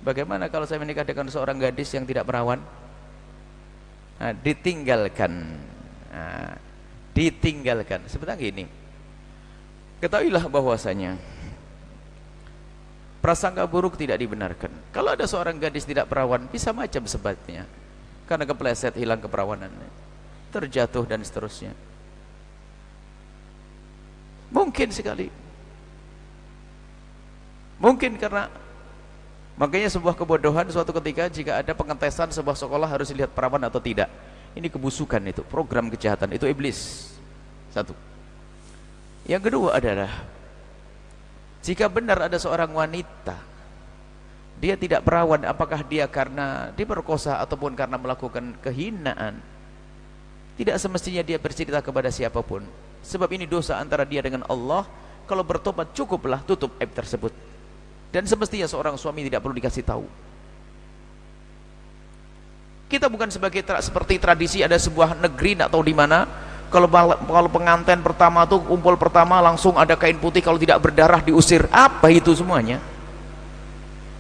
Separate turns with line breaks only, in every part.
Bagaimana kalau saya menikah dengan seorang gadis yang tidak perawan? Nah, ditinggalkan. Nah, ditinggalkan. Sebenarnya gini, ketahuilah bahwasanya prasangka buruk tidak dibenarkan. Kalau ada seorang gadis tidak perawan, bisa macam sebabnya, karena kepleset, hilang keperawanannya, terjatuh dan seterusnya. Mungkin sekali, mungkin karena, makanya sebuah kebodohan suatu ketika jika ada pengetesan sebuah sekolah harus dilihat perawan atau tidak. Ini kebusukan, itu program kejahatan, itu iblis. Satu. Yang kedua adalah, jika benar ada seorang wanita dia tidak perawan, apakah dia karena diperkosa ataupun karena melakukan kehinaan, tidak semestinya dia bercerita kepada siapapun, sebab ini dosa antara dia dengan Allah. Kalau bertobat cukuplah tutup aib tersebut, dan semestinya seorang suami tidak perlu dikasih tahu. Kita bukan seperti tradisi ada sebuah negeri, tidak tahu di mana, kalau pengantin pertama tuh kumpul pertama langsung ada kain putih, kalau tidak berdarah diusir. Apa itu semuanya?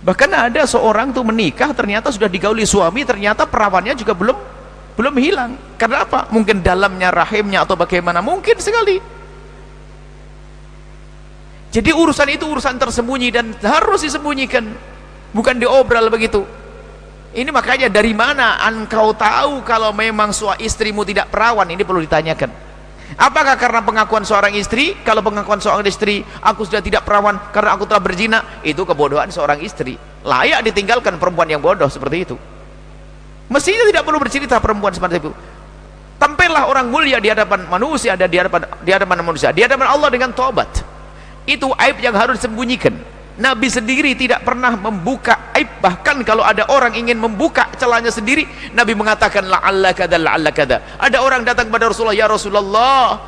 Bahkan ada seorang tuh menikah ternyata sudah digauli suami, ternyata perawannya juga belum hilang. Karena apa? Mungkin dalamnya rahimnya atau bagaimana, mungkin sekali. Jadi urusan itu urusan tersembunyi dan harus disembunyikan, bukan diobral begitu. Ini makanya dari mana engkau tahu kalau memang istrimu tidak perawan? Ini perlu ditanyakan. Apakah karena pengakuan seorang istri? Kalau pengakuan seorang istri, aku sudah tidak perawan karena aku telah berzina, itu kebodohan seorang istri. Layak ditinggalkan perempuan yang bodoh seperti itu. Mestinya tidak perlu bercerita perempuan seperti itu. Tampillah orang mulia di hadapan manusia, di hadapan manusia, di hadapan Allah dengan taubat. Itu aib yang harus disembunyikan. Nabi sendiri tidak pernah membuka aib. Bahkan kalau ada orang ingin membuka celahnya sendiri, Nabi mengatakan la'alla kada, la'alla kada. Ada orang datang kepada Rasulullah, ya Rasulullah,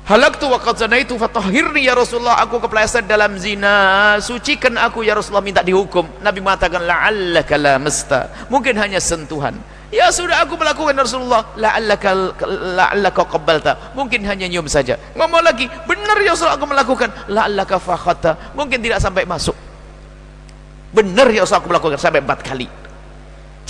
halaktu wa qad zanaitu fatahhirni ya Rasulullah, aku kepleset dalam zina, sucikan aku ya Rasulullah, minta dihukum. Nabi mengatakan la'allaka lamasta, mungkin hanya sentuhan. Ya sudah, aku melakukan Rasulullah, la'allaka qabbalta, mungkin hanya nyium saja. Ngomong lagi, benar ya Rasulullah, aku melakukan, la'allaka fakhata, mungkin tidak sampai masuk. Benar ya Rasulullah, aku melakukan sampai 4 kali.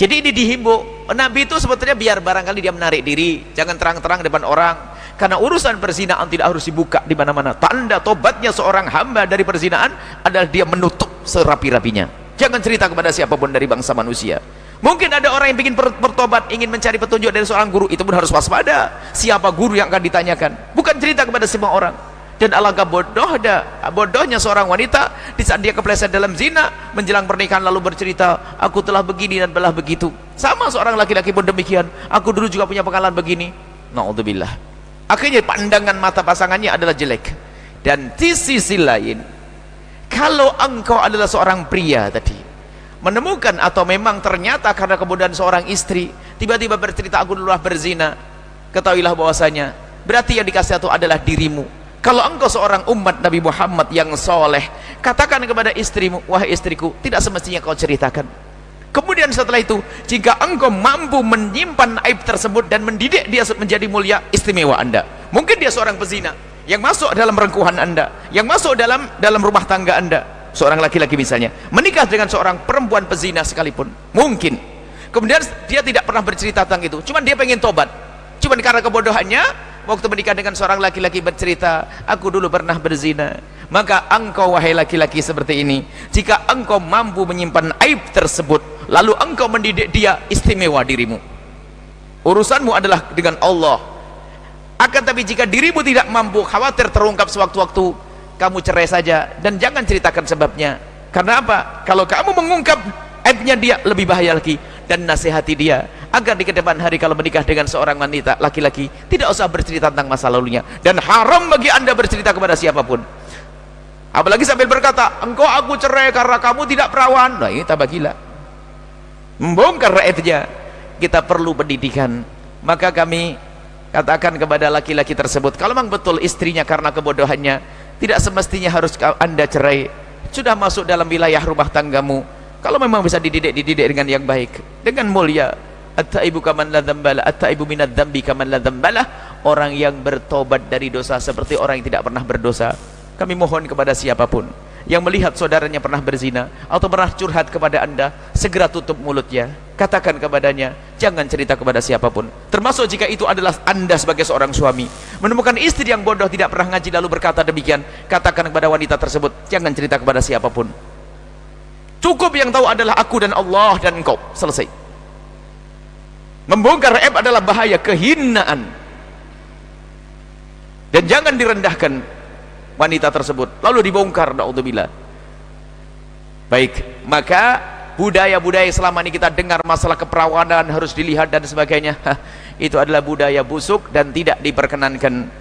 Jadi ini dihimbau. Nabi itu sebetulnya biar barangkali dia menarik diri, jangan terang-terang depan orang, karena urusan perzinaan tidak harus dibuka di mana-mana. Tanda tobatnya seorang hamba dari perzinaan adalah dia menutup serapi-rapinya. Jangan cerita kepada siapapun dari bangsa manusia. Mungkin ada orang yang ingin bertobat, ingin mencari petunjuk dari seorang guru, itu pun harus waspada. Siapa guru yang akan ditanyakan? Bukan cerita kepada semua orang. Dan alangkah bodohnya seorang wanita di saat dia kepleset dalam zina, menjelang pernikahan lalu bercerita, aku telah begini dan belah begitu. Sama seorang laki-laki pun demikian, aku dulu juga punya pengalaman begini. Na'udzubillah. Akhirnya pandangan mata pasangannya adalah jelek. Dan di sisi lain, kalau engkau adalah seorang pria tadi, menemukan atau memang ternyata karena kebodohan seorang istri tiba-tiba bercerita aku dulu berzina, ketahuilah bahwasanya berarti yang dikasih itu adalah dirimu. Kalau engkau seorang umat Nabi Muhammad yang soleh, katakan kepada istrimu, wahai istriku, tidak semestinya kau ceritakan. Kemudian setelah itu, jika engkau mampu menyimpan aib tersebut dan mendidik dia menjadi mulia, istimewa Anda. Mungkin dia seorang pezina yang masuk dalam rengkuhan Anda, yang masuk dalam rumah tangga Anda. Seorang laki-laki misalnya menikah dengan seorang perempuan pezina sekalipun, mungkin kemudian dia tidak pernah bercerita tentang itu, cuman dia pengen tobat, cuman karena kebodohannya waktu menikah dengan seorang laki-laki bercerita, aku dulu pernah berzina. Maka engkau wahai laki-laki seperti ini, jika engkau mampu menyimpan aib tersebut lalu engkau mendidik dia, istimewa dirimu. Urusanmu adalah dengan Allah. Akan tapi jika dirimu tidak mampu, khawatir terungkap sewaktu-waktu, kamu cerai saja dan jangan ceritakan sebabnya. Karena apa? Kalau kamu mengungkap aibnya dia, lebih bahaya lagi. Dan nasihati dia agar di kedepan hari kalau menikah dengan seorang wanita laki-laki, tidak usah bercerita tentang masa lalunya, dan haram bagi Anda bercerita kepada siapapun. Apalagi sambil berkata, engkau aku cerai karena kamu tidak perawan. Nah, ini tambah gila, membongkar aibnya. Kita perlu pendidikan. Maka kami katakan kepada laki-laki tersebut, kalau memang betul istrinya karena kebodohannya, tidak semestinya harus Anda cerai. Sudah masuk dalam wilayah rumah tanggamu, kalau memang bisa dididik dengan yang baik, dengan mulia. At-taibu kaman la dzambala, at-taibu minadz dzambi kaman la dzambalah. Orang yang bertobat dari dosa seperti orang yang tidak pernah berdosa. Kami mohon kepada siapapun, yang melihat saudaranya pernah berzina atau pernah curhat kepada anda, segera tutup mulutnya, katakan kepadanya, jangan cerita kepada siapapun, termasuk jika itu adalah anda sebagai seorang suami menemukan istri yang bodoh, tidak pernah ngaji lalu berkata demikian, katakan kepada wanita tersebut, jangan cerita kepada siapapun, cukup yang tahu adalah aku dan Allah dan engkau, selesai. Membongkar aib adalah bahaya, kehinaan, dan jangan direndahkan wanita tersebut lalu dibongkar, naudzubillah. Baik, maka budaya-budaya selama ini kita dengar masalah keperawanan harus dilihat dan sebagainya, itu adalah budaya busuk dan tidak diperkenankan.